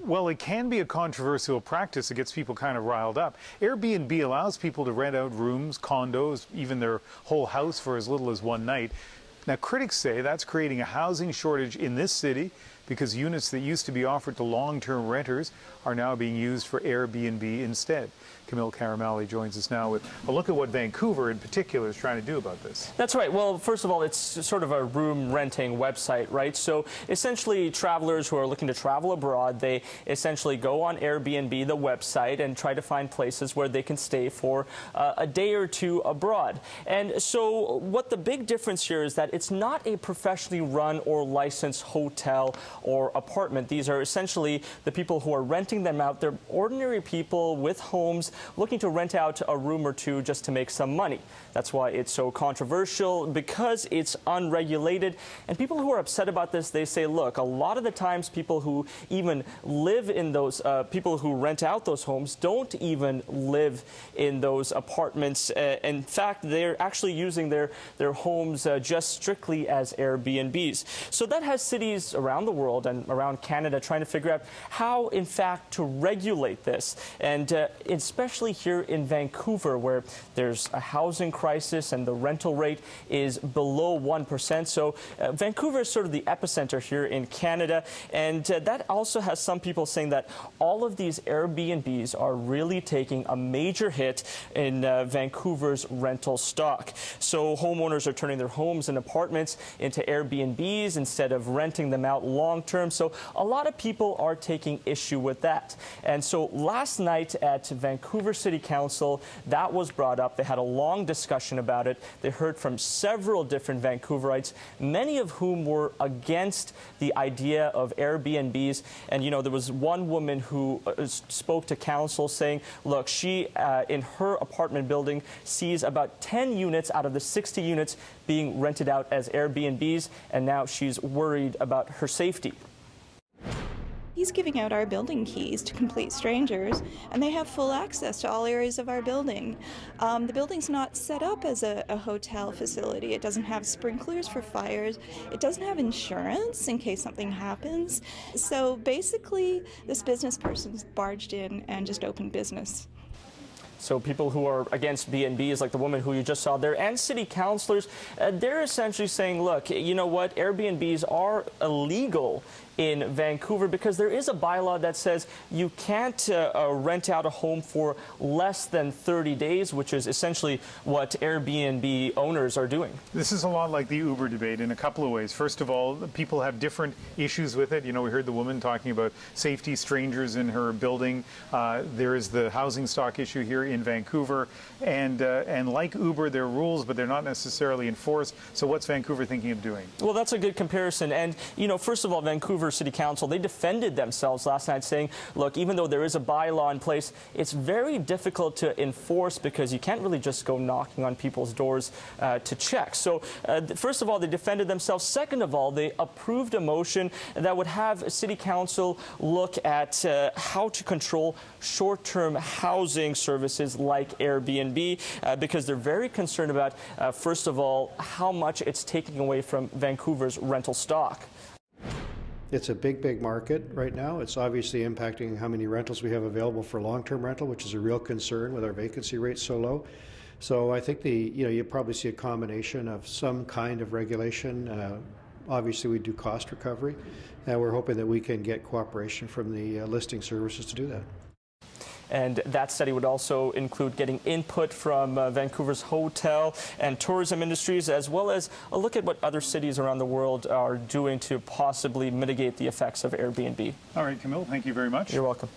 Well, it can be a controversial practice. It gets people kind of riled up. Airbnb allows people to rent out rooms, condos, even their whole house for as little as one night. Now, critics say that's creating a housing shortage in this city because units that used to be offered to long-term renters are now being used for Airbnb instead. Kamil Karamali joins us now with a look at what Vancouver in particular is trying to do about this. That's right. Well, first of all, it's sort of a room renting website, right? So essentially travelers who are looking to travel abroad, they essentially go on Airbnb, the website, and try to find places where they can stay for a day or two abroad. And so what the big difference here is that it's not a professionally run or licensed hotel or apartment. These are essentially the people who are renting them out. They're ordinary people with homes looking to rent out a room or two just to make some money. That's why it's so controversial, because it's unregulated. And people who are upset about this, they say, look, a lot of the times people who even live in those, people who rent out those homes don't even live in those apartments. In fact, they're actually using their homes just strictly as Airbnbs. So that has cities around the world and around Canada trying to figure out how, in fact, to regulate this. And especially here in Vancouver, where there's a housing crisis and the rental rate is below 1%. So Vancouver is sort of the epicenter here in Canada. And that also has some people saying that all of these Airbnbs are really taking a major hit in Vancouver's rental stock. So homeowners are turning their homes and apartments into Airbnbs instead of renting them out long term. So a lot of people are taking issue with that. And so last night at Vancouver City Council, that was brought up. They had a long discussion about it. They heard from several different Vancouverites, many of whom were against the idea of Airbnbs. And, you know, there was one woman who spoke to council saying, look, she, in her apartment building, sees about 10 units out of the 60 units being rented out as Airbnbs, and now she's worried about her safety. He's giving out our building keys to complete strangers, and they have full access to all areas of our building. The building's not set up as a hotel facility. It doesn't have sprinklers for fires. It doesn't have insurance in case something happens. So basically, this business person's barged in and just opened business. So people who are against BnB's, like the woman who you just saw there, and city councilors, they're essentially saying, look, you know what, Airbnbs are illegal in Vancouver because there is a bylaw that says you can't rent out a home for less than 30 days, which is essentially what Airbnb owners are doing. This is a lot like the Uber debate in a couple of ways. First of all, people have different issues with it. You know, we heard the woman talking about safety, strangers in her building. There is the housing stock issue here in Vancouver. And like Uber, there are rules, but they're not necessarily enforced. So what's Vancouver thinking of doing? Well, that's a good comparison. And, you know, first of all, Vancouver City Council, they defended themselves last night saying, look, even though there is a bylaw in place, it's very difficult to enforce because you can't really just go knocking on people's doors to check. So first of all, they defended themselves. Second of all, they approved a motion that would have City Council look at how to control short-term housing services like Airbnb because they're very concerned about, first of all, how much it's taking away from Vancouver's rental stock. It's a big market right now. It's obviously impacting how many rentals we have available for long-term rental, which is a real concern with our vacancy rate so low. So I think you probably see a combination of some kind of regulation. Obviously, we do cost recovery, and we're hoping that we can get cooperation from the listing services to do that. And that study would also include getting input from Vancouver's hotel and tourism industries, as well as a look at what other cities around the world are doing to possibly mitigate the effects of Airbnb. All right, Kamil, thank you very much. You're welcome.